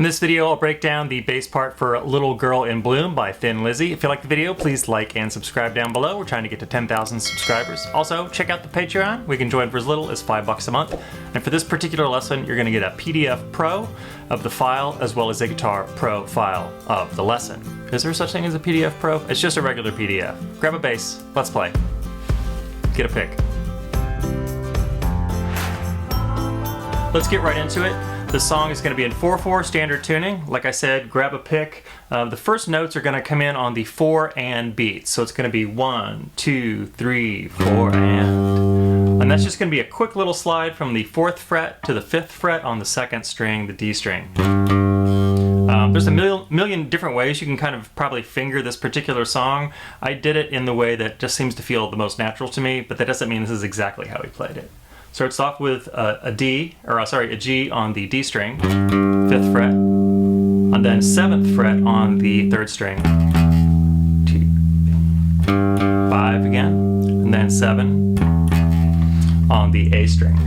this video, I'll break down the bass part for Little Girl in Bloom by Thin Lizzy. If you like the video, please like and subscribe down below. We're trying to get to 10,000 subscribers. Also, check out the Patreon. We can join for as little as $5 a month. And for this particular lesson, you're going to get a PDF Pro of the file as well as a Guitar Pro file of the lesson. Is there such thing as a PDF Pro? It's just a regular PDF. Grab a bass, let's play. Get a pick. Let's get right into it. The song is going to be in 4/4 standard tuning. Like I said, grab a pick. The first notes are going to come in on the 4 and beats. So it's going to be 1, 2, 3, 4 and. And that's just going to be a quick little slide from the 4th fret to the 5th fret on the 2nd string, the D string. There's a million different ways you can kind of probably finger this particular song. I did it in the way that just seems to feel the most natural to me, but that doesn't mean this is exactly how he played it. Starts off with a G on the D string, 5th fret, and then 7th fret on the 3rd string, 2, 5 again, and then 7 on the A string.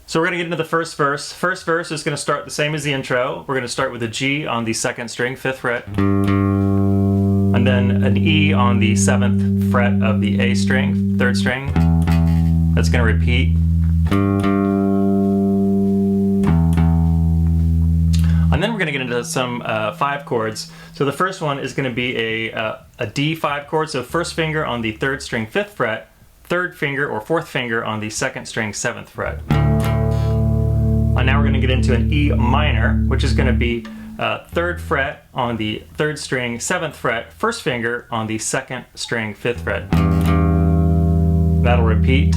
So we're going to get into the first verse. First verse is going to start the same as the intro. We're going to start with a G on the 2nd string, 5th fret, and then an E on the 7th fret of the A string, 3rd string. That's going to repeat. And then we're going to get into some 5 chords. So the first one is going to be a D5 chord, so 1st finger on the 3rd string, 5th fret, 3rd finger or 4th finger on the 2nd string, 7th fret. And now we're going to get into an E minor, which is going to be 3rd fret on the 3rd string, 7th fret, 1st finger on the 2nd string, 5th fret. That'll repeat.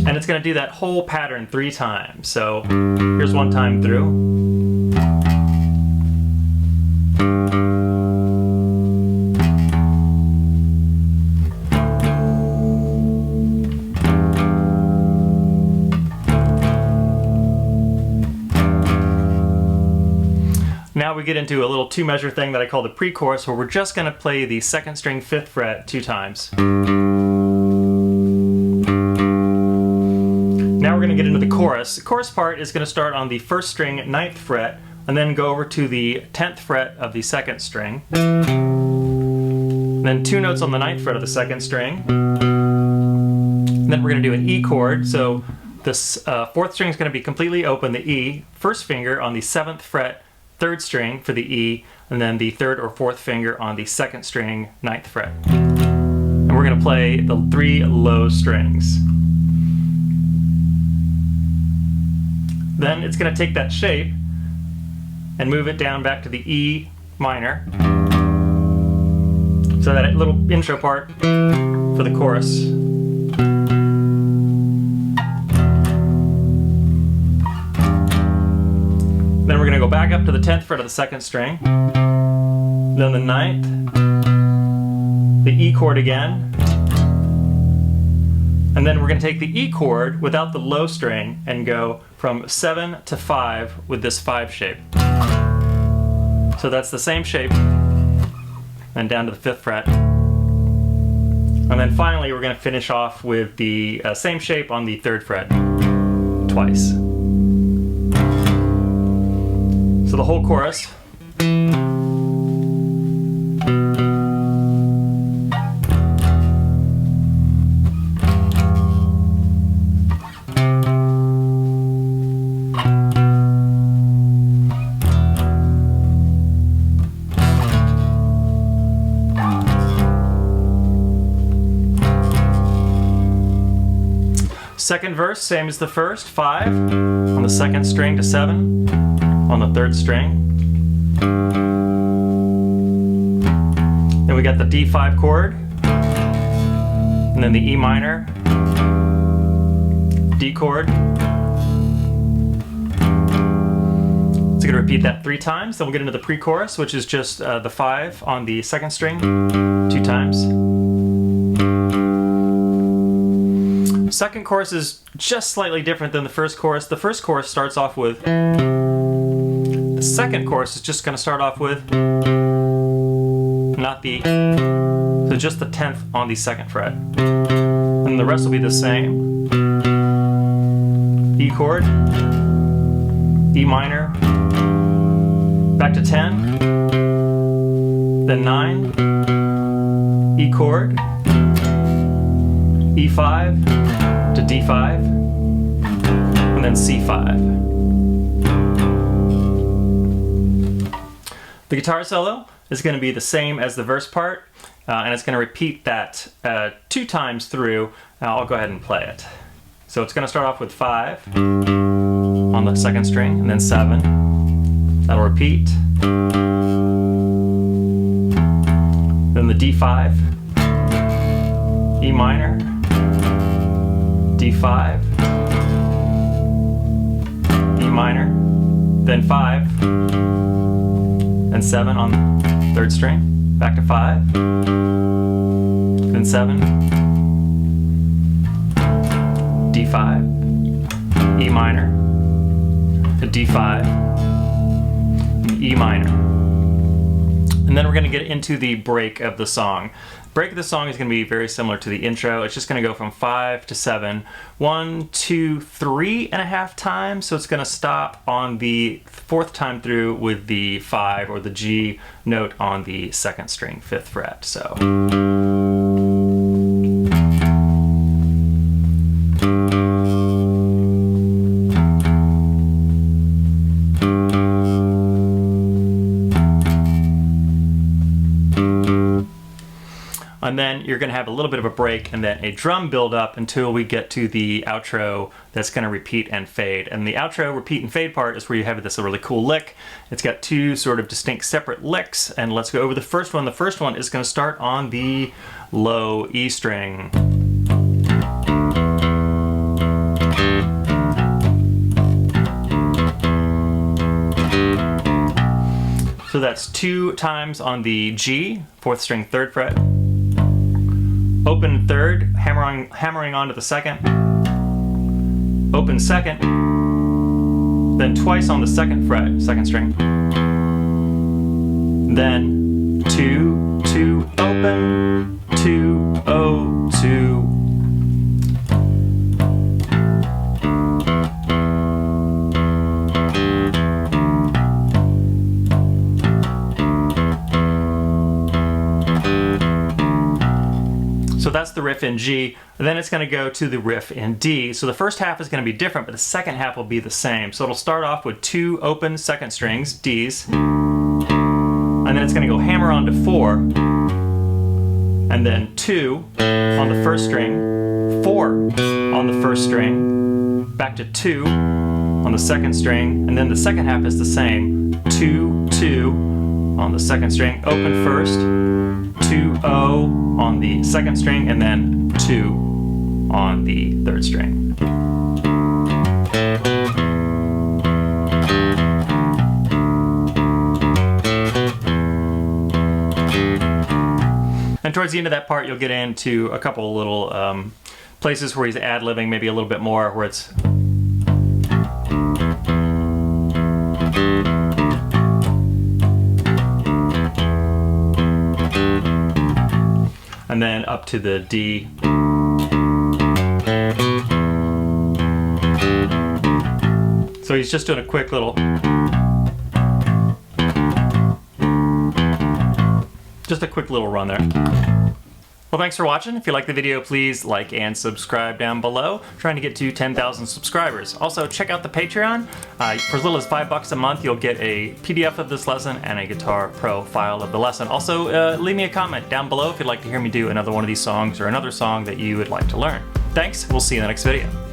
And it's going to do that whole pattern 3 times. So here's one time through. Now we get into a little 2-measure thing that I call the pre-chorus, where we're just going to play the 2nd string 5th fret 2 times. Now we're going to get into the chorus. The chorus part is going to start on the 1st string, 9th fret, and then go over to the 10th fret of the 2nd string. Then 2 notes on the 9th fret of the 2nd string. And then we're going to do an E chord. So this 4th string is going to be completely open, the E. 1st finger on the 7th fret, 3rd string for the E, and then the 3rd or 4th finger on the 2nd string, 9th fret. And we're going to play the 3 low strings. Then it's going to take that shape and move it down back to the E minor. So that little intro part for the chorus. Then we're going to go back up to the 10th fret of the 2nd string. Then the 9th, the E chord again. And then we're going to take the E chord without the low string and go from 7 to 5 with this 5 shape. So that's the same shape, and down to the 5th fret. And then finally we're going to finish off with the same shape on the 3rd fret twice. So the whole chorus. Second verse, same as the first, 5 on the 2nd string to 7 on the 3rd string. Then we got the D5 chord, and then the E minor, D chord. So you're going to repeat that 3 times, then we'll get into the pre-chorus, which is just the 5 on the 2nd string, 2 times. Second chorus is just slightly different than the first chorus. The first chorus starts off with. The second chorus is just going to start off with not the. So just the 10th on the 2nd fret. And the rest will be the same. E chord, E minor, back to 10, then 9, E chord, E5 to D5, and then C5. The guitar solo is going to be the same as the verse part, and it's going to repeat that 2 times through. I'll go ahead and play it. So it's going to start off with 5 on the 2nd string, and then 7. That'll repeat. Then the D5, E minor, D5, E minor, then 5, then 7 on 3rd string, back to 5, then 7, D5, E minor, D5, E minor. And then we're going to get into the break of the song. Break of the song is going to be very similar to the intro. It's just going to go from 5 to 7, 1, 2, 3.5 times. So it's going to stop on the 4th time through with the 5 or the G note on the 2nd string, 5th fret. So. And then you're going to have a little bit of a break and then a drum build up until we get to the outro that's going to repeat and fade. And the outro repeat and fade part is where you have this really cool lick. It's got 2 sort of distinct separate licks, and let's go over the first one. The first one is going to start on the low E string. So that's 2 times on the G, 4th string, 3rd fret. Open 3rd, hammering onto the 2nd. Open 2nd, then twice on the 2nd fret, 2nd string. Then 2, 2, open, 2, O, 2. So that's the riff in G. Then it's going to go to the riff in D. So the first half is going to be different, but the second half will be the same. So it'll start off with 2 open 2nd strings, Ds, and then it's going to go hammer on to 4, and then 2 on the 1st string, 4 on the 1st string, back to 2 on the 2nd string, and then the second half is the same, 2, 2 on the 2nd string, open 1st, 2, O on the 2nd string, and then 2 on the 3rd string. And towards the end of that part, you'll get into a couple little places where he's ad-libbing maybe a little bit more, where it's and then up to the D. So he's just doing a quick little, just a quick little run there. Well, thanks for watching. If you like the video, please like and subscribe down below. I'm trying to get to 10,000 subscribers. Also, check out the Patreon. For as little as $5 a month, you'll get a PDF of this lesson and a Guitar Pro file of the lesson. Also, leave me a comment down below if you'd like to hear me do another one of these songs or another song that you would like to learn. Thanks, we'll see you in the next video.